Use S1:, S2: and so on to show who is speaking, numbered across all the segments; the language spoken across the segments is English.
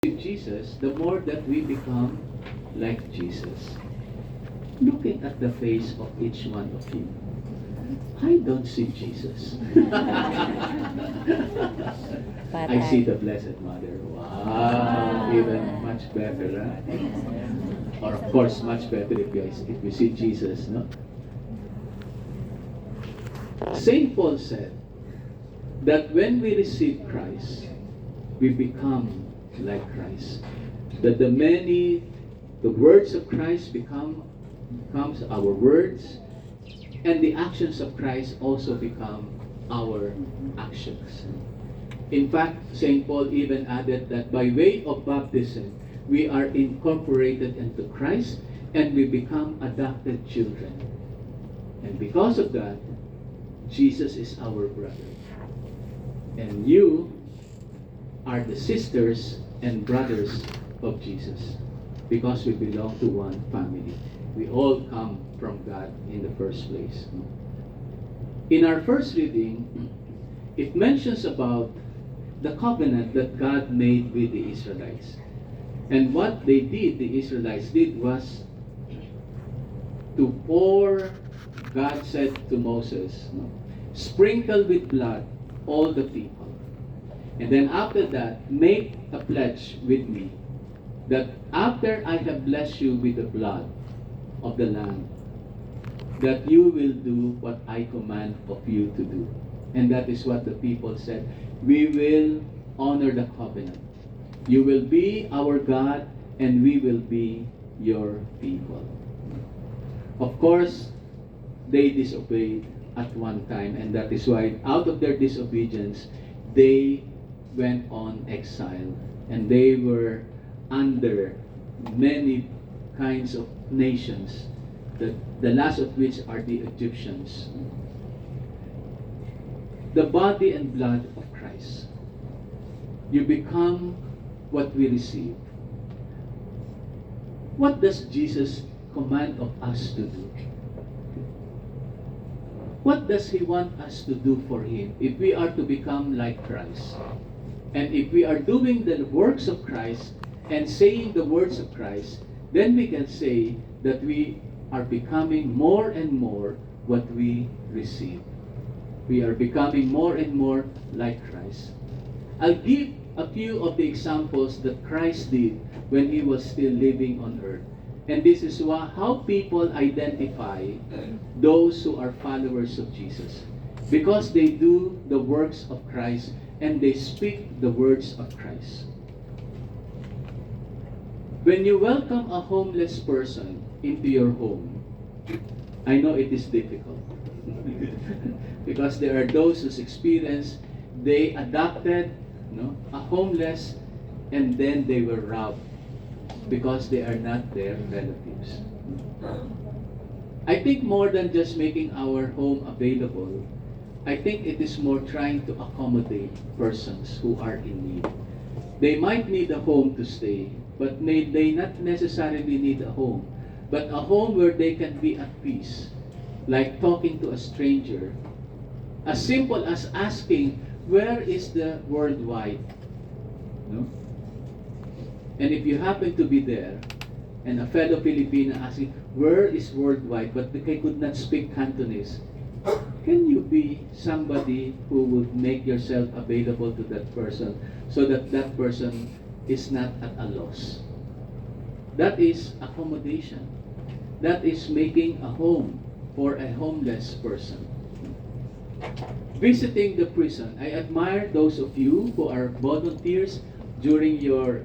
S1: with Jesus, the more that we become like Jesus. Looking at the face of each one of you, I don't see Jesus. I see the Blessed Mother. Wow, even much better, huh? Or of course, much better if we see Jesus, no? Saint Paul said that when we receive Christ, we become like Christ. That the words of Christ becomes our words, and the actions of Christ also become our actions. In fact, St. Paul even added that by way of baptism, we are incorporated into Christ and we become adopted children. And because of that, Jesus is our brother. And you are the sisters and brothers of Jesus because we belong to one family. We all come from God in the first place. In our first reading, it mentions about the covenant that God made with the Israelites. And what the Israelites did was to pour, God said to Moses, sprinkle with blood all the people. And then after that, make a pledge with me that after I have blessed you with the blood of the Lamb, that you will do what I command of you to do. And that is what the people said. We will honor the covenant. You will be our God, and we will be your people. Of course, they disobeyed at one time, and that is why out of their disobedience, they went on exile, and they were under many kinds of nations, the last of which are the Egyptians. The body and blood of Christ. You become what we receive. What does Jesus command of us to do? What does He want us to do for Him if we are to become like Christ? And if we are doing the works of Christ and saying the words of Christ, then we can say that we are becoming more and more what we receive. We are becoming more and more like Christ. I'll give a few of the examples that Christ did when He was still living on earth. And this is how people identify those who are followers of Jesus. Because they do the works of Christ and they speak the words of Christ. When you welcome a homeless person into your home, I know it is difficult. Because there are those whose experience, they adopted a homeless and then they were robbed because they are not their relatives. I think more than just making our home available, I think it is more trying to accommodate persons who are in need. They might need a home to stay, but they not necessarily need a home, but a home where they can be at peace, like talking to a stranger, as simple as asking, where is the worldwide? No? And if you happen to be there, and a fellow Filipino asking, where is worldwide? But they could not speak Cantonese. Can you be somebody who would make yourself available to that person so that that person is not at a loss? That is accommodation. That is making a home for a homeless person. Visiting the prison. I admire those of you who are volunteers during your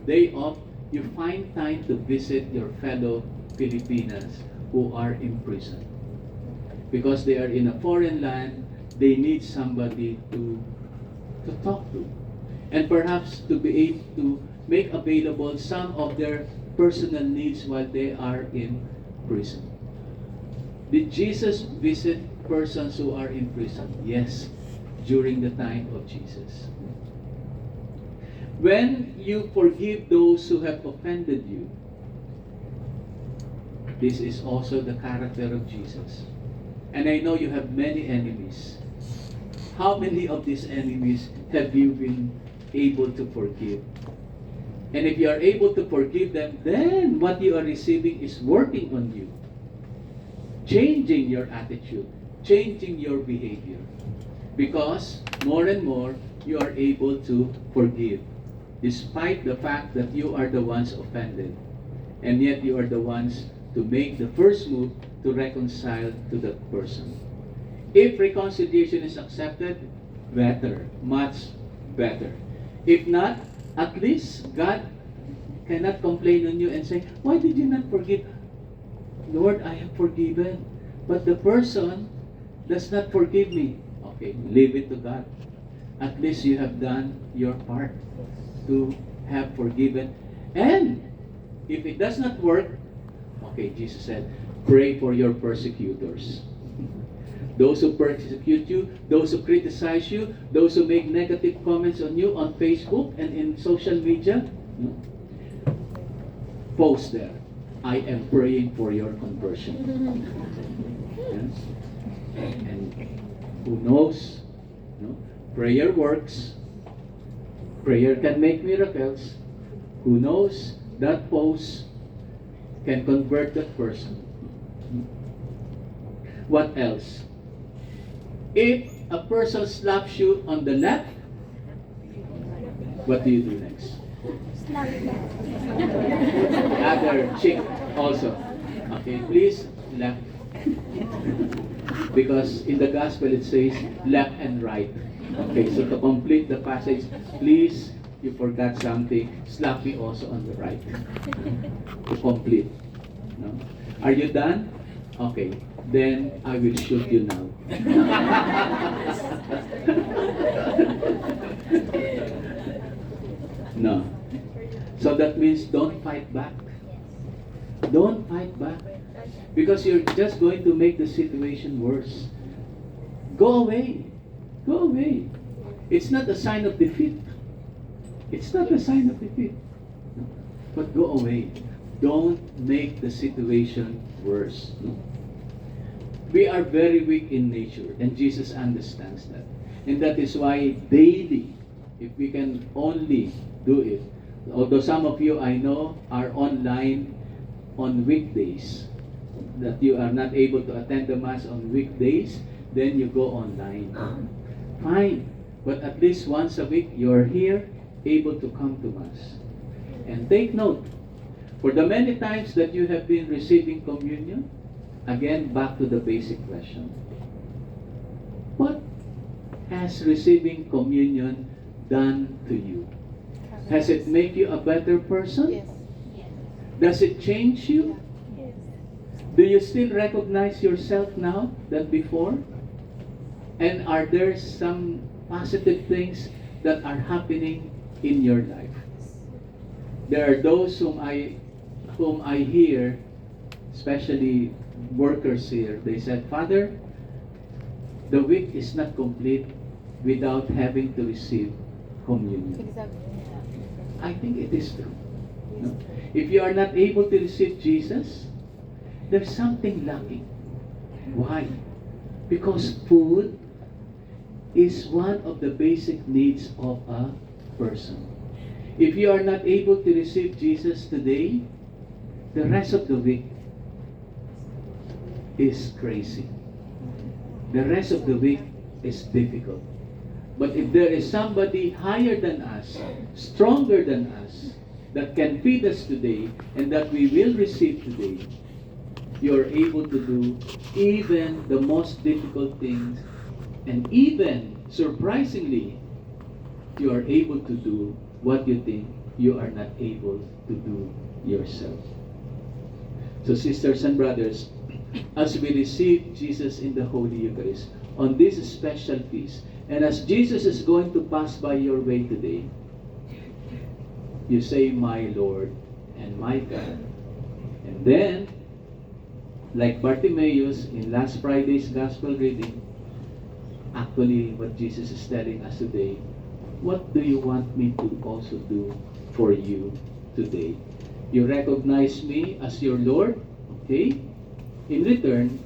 S1: day off. You find time to visit your fellow Filipinas who are in prison. Because they are in a foreign land, they need somebody to talk to. And perhaps to be able to make available some of their personal needs while they are in prison. Did Jesus visit persons who are in prison? Yes, during the time of Jesus. When you forgive those who have offended you, this is also the character of Jesus. And I know you have many enemies. How many of these enemies have you been able to forgive? And if you are able to forgive them, then what you are receiving is working on you, changing your attitude, changing your behavior. Because more and more, you are able to forgive, despite the fact that you are the ones offended. And yet you are the ones to make the first move to reconcile to that person. If reconciliation is accepted, better, much better. If not, at least God cannot complain on you and say, why did you not forgive? Lord, I have forgiven, but the person does not forgive me. Okay, leave it to God. At least you have done your part to have forgiven. And if it does not work, okay, Jesus said, pray for your persecutors. Those who persecute you, those who criticize you, those who make negative comments on you on Facebook and in social media, post there, I am praying for your conversion. Yes? And who knows? Prayer works. Prayer can make miracles. Who knows? That post can convert that person. What else? If a person slaps you on the left, what do you do next? Other cheek also. Okay, please left. Because in the gospel it says left and right. Okay, so to complete the passage, please, you forgot something, slap me also on the right. To complete. No? Are you done? Okay, then I will shoot you now. No. So that means don't fight back. Don't fight back. Because you're just going to make the situation worse. Go away. Go away. It's not a sign of defeat. It's not a sign of defeat. No. But go away. Don't make the situation worse. No. We are very weak in nature, and Jesus understands that. And that is why daily, if we can only do it, although some of you I know are online on weekdays, that you are not able to attend the Mass on weekdays, then you go online. Fine. But at least once a week, you're here, able to come to Mass. And take note, for the many times that you have been receiving communion, again, back to the basic question. What has receiving communion done to you? Has it made you a better person?
S2: Yes.
S1: Does it change you?
S2: Yes.
S1: Do you still recognize yourself now than before? And are there some positive things that are happening in your life? There are those whom I hear, especially workers here, they said, Father, the week is not complete without having to receive communion.
S2: Exactly.
S1: I think it is true. No? If you are not able to receive Jesus, there's something lacking. Why? Because food is one of the basic needs of a person. If you are not able to receive Jesus today, the rest of the week is crazy. The rest of the week is difficult. But if there is somebody higher than us, stronger than us, that can feed us today and that we will receive today, you are able to do even the most difficult things, and even surprisingly, you are able to do what you think you are not able to do yourself. So sisters and brothers, as we receive Jesus in the Holy Eucharist on this special feast, and as Jesus is going to pass by your way today, you say, my Lord and my God. And then, like Bartimaeus in last Friday's Gospel reading, actually what Jesus is telling us today, what do you want me to also do for you today? You recognize me as your Lord, okay? In return,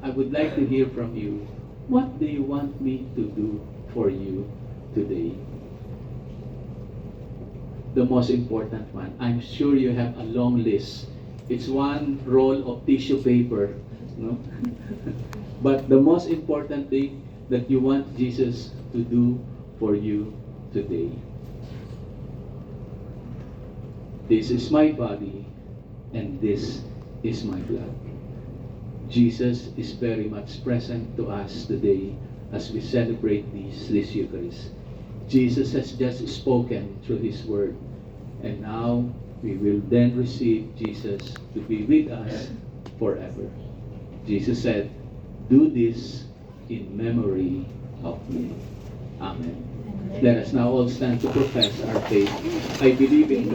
S1: I would like to hear from you, what do you want me to do for you today? the most important one. I'm sure you have a long list. It's one roll of tissue paper, no? But the most important thing that you want Jesus to do for you today. This is my body and this is my blood. Jesus is very much present to us today as we celebrate this Eucharist. Jesus has just spoken through His Word, and now we will then receive Jesus to be with us forever. Jesus said, "Do this in memory of me." Amen. Let us now all stand to profess our faith. I believe in God.